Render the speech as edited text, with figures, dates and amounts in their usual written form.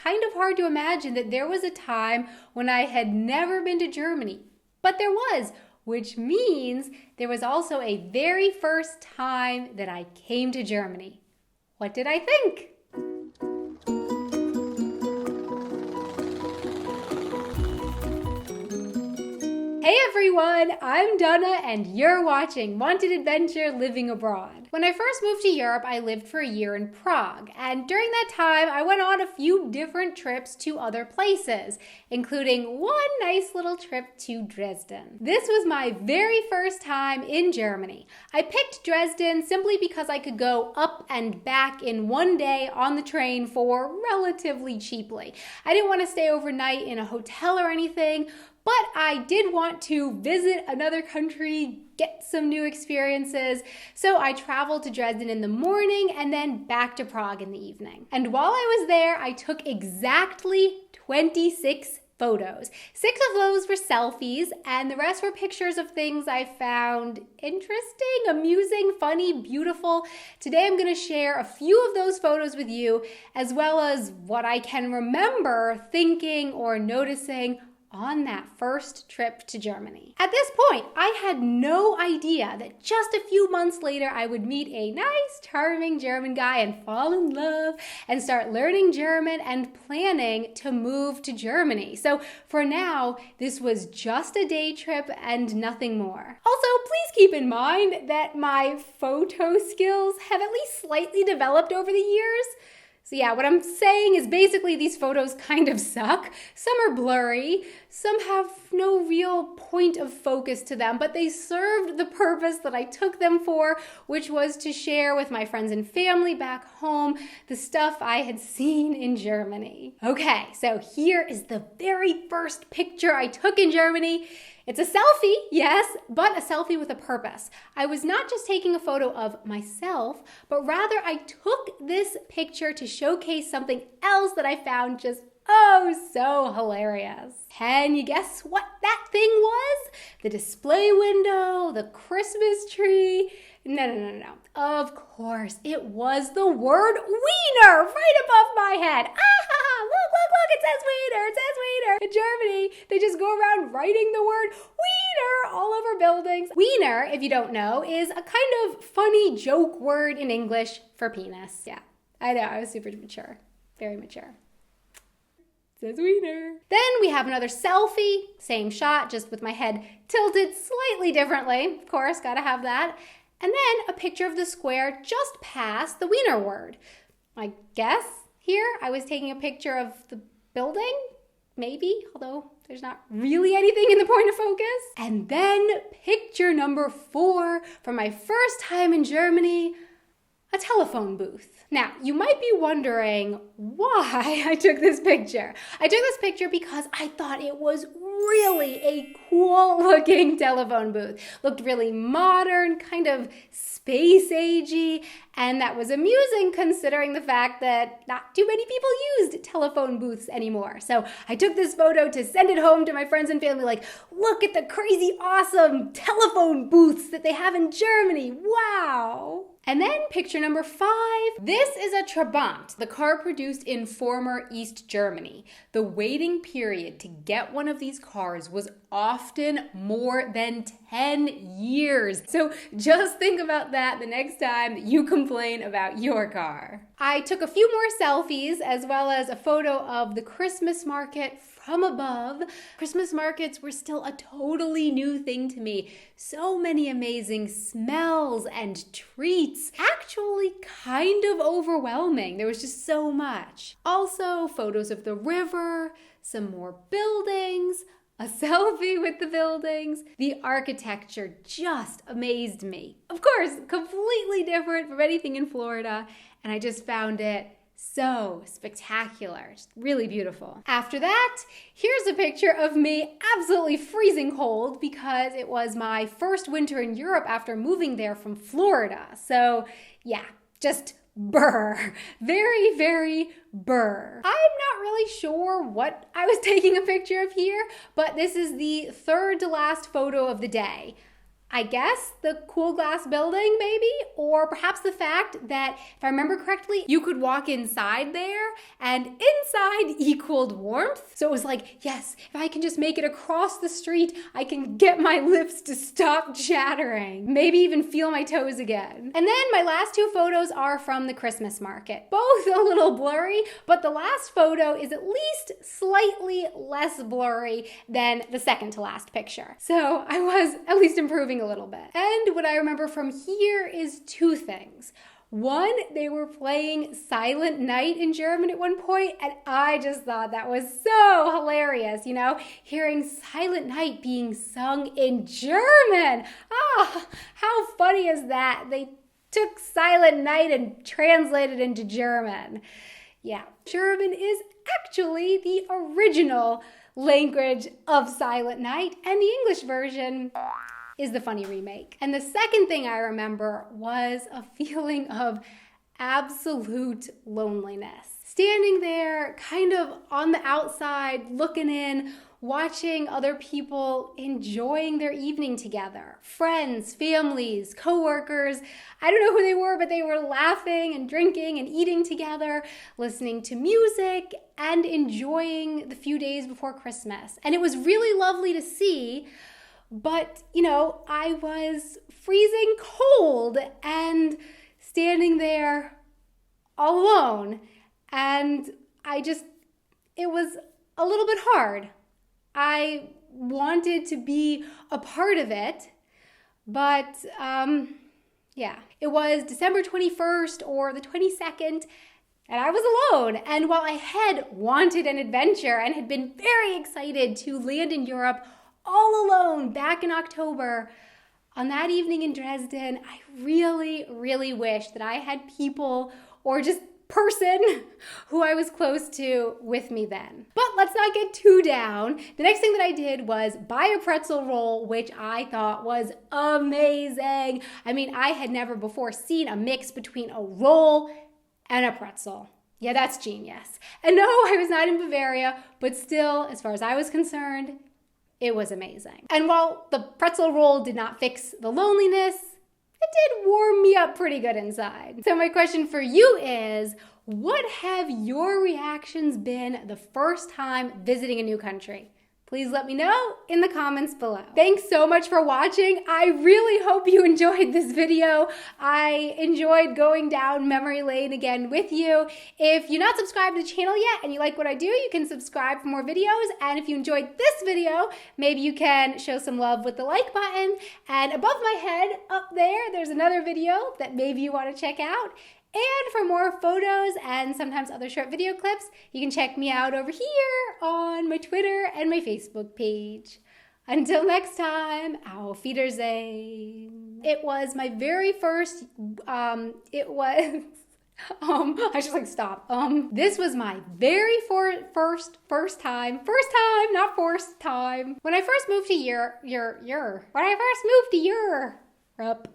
kind of hard to imagine that there was a time when I had never been to Germany. But there was, which means there was also a very first time that I came to Germany. What did I think? Hey everyone, I'm Donna and you're watching Wanted Adventure Living Abroad. When I first moved to Europe, I lived for a year in Prague, and during that time I went on a few different trips to other places, including one nice little trip to Dresden. This was my very first time in Germany. I picked Dresden simply because I could go up and back in one day on the train for relatively cheaply. I didn't want to stay overnight in a hotel or anything, but I did want to visit another country, get some new experiences, so I traveled to Dresden in the morning and then back to Prague in the evening. And while I was there, I took exactly 26 photos. 6 of those were selfies, and the rest were pictures of things I found interesting, amusing, funny, beautiful. Today I'm going to share a few of those photos with you, as well as what I can remember thinking or noticing on that first trip to Germany. At this point, I had no idea that just a few months later I would meet a nice, charming German guy and fall in love and start learning German and planning to move to Germany. So for now, this was just a day trip and nothing more. Also, please keep in mind that my photo skills have at least slightly developed over the years. So yeah, what I'm saying is basically these photos kind of suck. Some are blurry, some have no real point of focus to them, but they served the purpose that I took them for, which was to share with my friends and family back home the stuff I had seen in Germany. Okay, so here is the very first picture I took in Germany. It's a selfie, yes, but a selfie with a purpose. I was not just taking a photo of myself, but rather I took this picture to showcase something else that I found just so hilarious. Can you guess what that thing was? The display window, the Christmas tree. No. Of course, it was the word wiener right above my head. Look, it says wiener. In Germany, they just go around writing the word wiener all over buildings. Wiener, if you don't know, is a kind of funny joke word in English for penis. Yeah, I know, I was super mature, very mature. Says wiener. Then we have another selfie, same shot, just with my head tilted slightly differently. Of course, gotta have that. And then a picture of the square just past the wiener word. I guess here I was taking a picture of the building, maybe, although there's not really anything in the point of focus. And then picture number 4 from my first time in Germany, a telephone booth. Now, you might be wondering why I took this picture. I took this picture because I thought it was really a cool looking telephone booth. Looked really modern, kind of space-agey, and that was amusing considering the fact that not too many people used telephone booths anymore. So I took this photo to send it home to my friends and family, like, look at the crazy awesome telephone booths that they have in Germany. Wow. And then picture number 5. This is a Trabant, the car produced in former East Germany. The waiting period to get one of these cars was often more than 10 years. So just think about that the next time that you complain about your car. I took a few more selfies as well as a photo of the Christmas market from above. Christmas markets were still a totally new thing to me. So many amazing smells and treats. Actually kind of overwhelming. There was just so much. Also, photos of the river, some more buildings, a selfie with the buildings. The architecture just amazed me. Of course, completely different from anything in Florida, and I just found it so spectacular, just really beautiful. After that, here's a picture of me absolutely freezing cold because it was my first winter in Europe after moving there from Florida. So yeah, just burr. Very, very burr. I'm not really sure what I was taking a picture of here, but this is the third to last photo of the day. I guess the cool glass building, maybe, or perhaps the fact that, if I remember correctly, you could walk inside there and inside equaled warmth. So it was like, yes, if I can just make it across the street, I can get my lips to stop chattering. Maybe even feel my toes again. And then my last two photos are from the Christmas market. Both a little blurry, but the last photo is at least slightly less blurry than the second to last picture. So I was at least improving a little bit. And what I remember from here is two things. One, they were playing Silent Night in German at one point, and I just thought that was so hilarious, hearing Silent Night being sung in German. How funny is that? They took Silent Night and translated into German. Yeah, German is actually the original language of Silent Night, and the English version is the funny remake. And the second thing I remember was a feeling of absolute loneliness. Standing there, kind of on the outside, looking in, watching other people enjoying their evening together. Friends, families, coworkers. I don't know who they were, but they were laughing and drinking and eating together, listening to music and enjoying the few days before Christmas. And it was really lovely to see. But, I was freezing cold and standing there all alone. And it was a little bit hard. I wanted to be a part of it, but it was December 21st or the 22nd, and I was alone. And while I had wanted an adventure and had been very excited to land in Europe all alone back in October, on that evening in Dresden, I really, really wish that I had people or just person who I was close to with me then. But let's not get too down. The next thing that I did was buy a pretzel roll, which I thought was amazing. I mean, I had never before seen a mix between a roll and a pretzel. Yeah, that's genius. And no, I was not in Bavaria, but still, as far as I was concerned, it was amazing. And while the pretzel roll did not fix the loneliness, it did warm me up pretty good inside. So my question for you is, what have your reactions been the first time visiting a new country? Please let me know in the comments below. Thanks so much for watching. I really hope you enjoyed this video. I enjoyed going down memory lane again with you. If you're not subscribed to the channel yet and you like what I do, you can subscribe for more videos. And if you enjoyed this video, maybe you can show some love with the like button. And above my head, up there, there's another video that maybe you want to check out. And for more photos and sometimes other short video clips, you can check me out over here on my Twitter and my Facebook page. Until next time, auf Wiedersehen. It was my very first, I should like stop. This was my very first time, not first time. When I first moved to Europe.